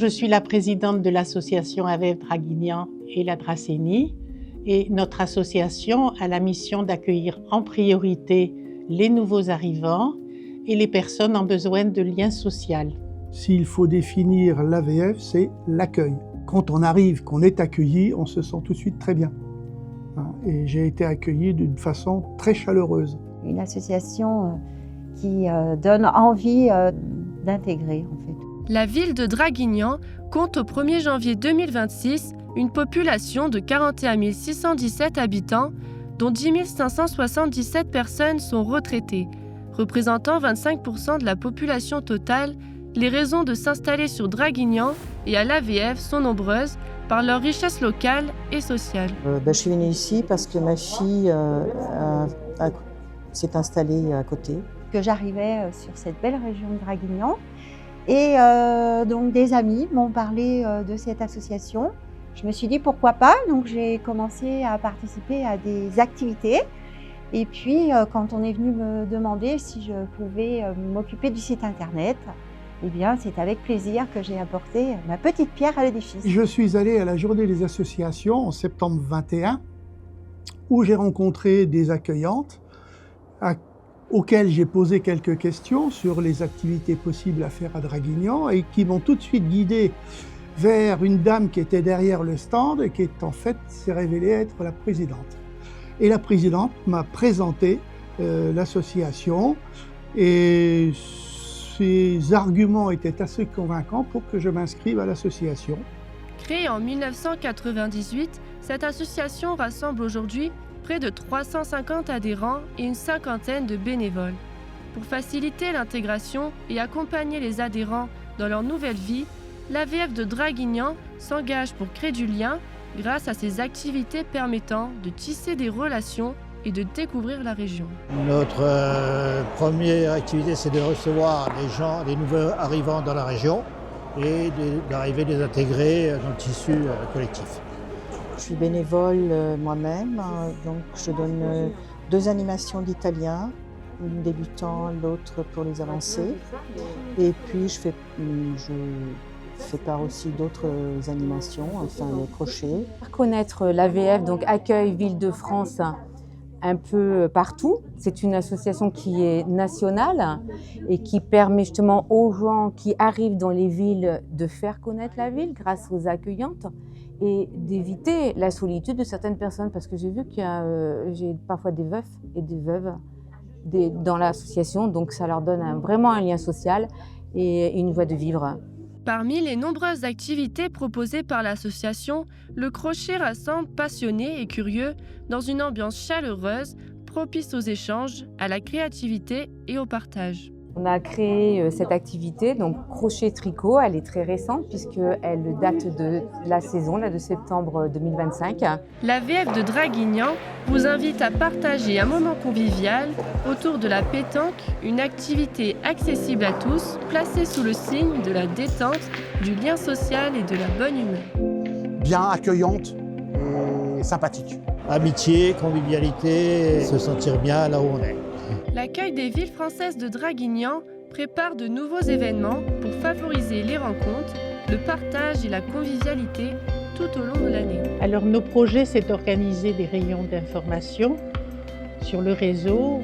Je suis la présidente de l'association AVEF Draguignan et la Dracénie. Et notre association a la mission d'accueillir en priorité les nouveaux arrivants et les personnes en besoin de liens sociaux. S'il faut définir l'AVF, c'est l'accueil. Quand on arrive, qu'on est accueilli, on se sent tout de suite très bien. Et j'ai été accueilli d'une façon très chaleureuse. Une association qui donne envie d'intégrer, en fait. La ville de Draguignan compte au 1er janvier 2026 une population de 41 617 habitants, dont 10 577 personnes sont retraitées. Représentant 25% de la population totale, les raisons de s'installer sur Draguignan et à l'AVF sont nombreuses par leur richesse locale et sociale. Je suis venue ici parce que ma fille s'est installée à côté. Que j'arrivais sur cette belle région de Draguignan et donc des amis m'ont parlé de cette association. Je me suis dit pourquoi pas, donc j'ai commencé à participer à des activités. Et puis, quand on est venu me demander si je pouvais m'occuper du site internet, eh bien, c'est avec plaisir que j'ai apporté ma petite pierre à l'édifice. Je suis allé à la journée des associations en septembre 21, où j'ai rencontré des accueillantes auxquelles j'ai posé quelques questions sur les activités possibles à faire à Draguignan et qui m'ont tout de suite guidé vers une dame qui était derrière le stand et qui en fait s'est révélée être la présidente. Et la présidente m'a présenté l'association et ses arguments étaient assez convaincants pour que je m'inscrive à l'association. Créée en 1998, cette association rassemble aujourd'hui près de 350 adhérents et une cinquantaine de bénévoles. Pour faciliter l'intégration et accompagner les adhérents dans leur nouvelle vie, l'AVF de Draguignan s'engage pour créer du lien grâce à ses activités permettant de tisser des relations et de découvrir la région. Notre première activité, c'est de recevoir des nouveaux arrivants dans la région et d'arriver à les intégrer dans le tissu collectif. Je suis bénévole moi-même, donc je donne 2 animations d'italien, une débutant, l'autre pour les avancés. Et puis je fais part aussi d'autres animations, enfin le crochet. Connaître l'AVF, donc Accueil Ville-de-France, un peu partout. C'est une association qui est nationale et qui permet justement aux gens qui arrivent dans les villes de faire connaître la ville grâce aux accueillantes et d'éviter la solitude de certaines personnes, parce que j'ai vu qu'il y a j'ai parfois des veufs et des veuves dans l'association, donc ça leur donne vraiment un lien social et une voie de vivre. Parmi les nombreuses activités proposées par l'association, le crochet rassemble passionnés et curieux dans une ambiance chaleureuse, propice aux échanges, à la créativité et au partage. On a créé cette activité, donc crochet-tricot, elle est très récente puisqu'elle date de la saison, là, de septembre 2025. L'AVF de Draguignan vous invite à partager un moment convivial autour de la pétanque, une activité accessible à tous, placée sous le signe de la détente, du lien social et de la bonne humeur. Bien accueillante et sympathique. Amitié, convivialité, se sentir bien là où on est. L'accueil des villes françaises de Draguignan prépare de nouveaux événements pour favoriser les rencontres, le partage et la convivialité tout au long de l'année. Alors nos projets, c'est d'organiser des rayons d'information sur le réseau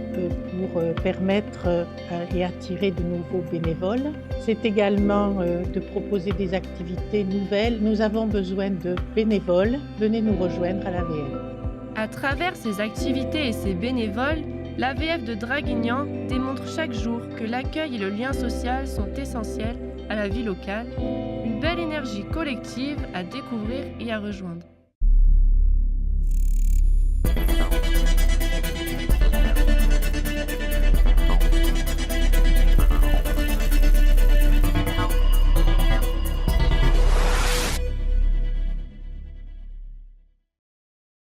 pour permettre et attirer de nouveaux bénévoles. C'est également de proposer des activités nouvelles. Nous avons besoin de bénévoles. Venez nous rejoindre à l'AVF. À travers ces activités et ces bénévoles, l'AVF de Draguignan démontre chaque jour que l'accueil et le lien social sont essentiels à la vie locale, une belle énergie collective à découvrir et à rejoindre.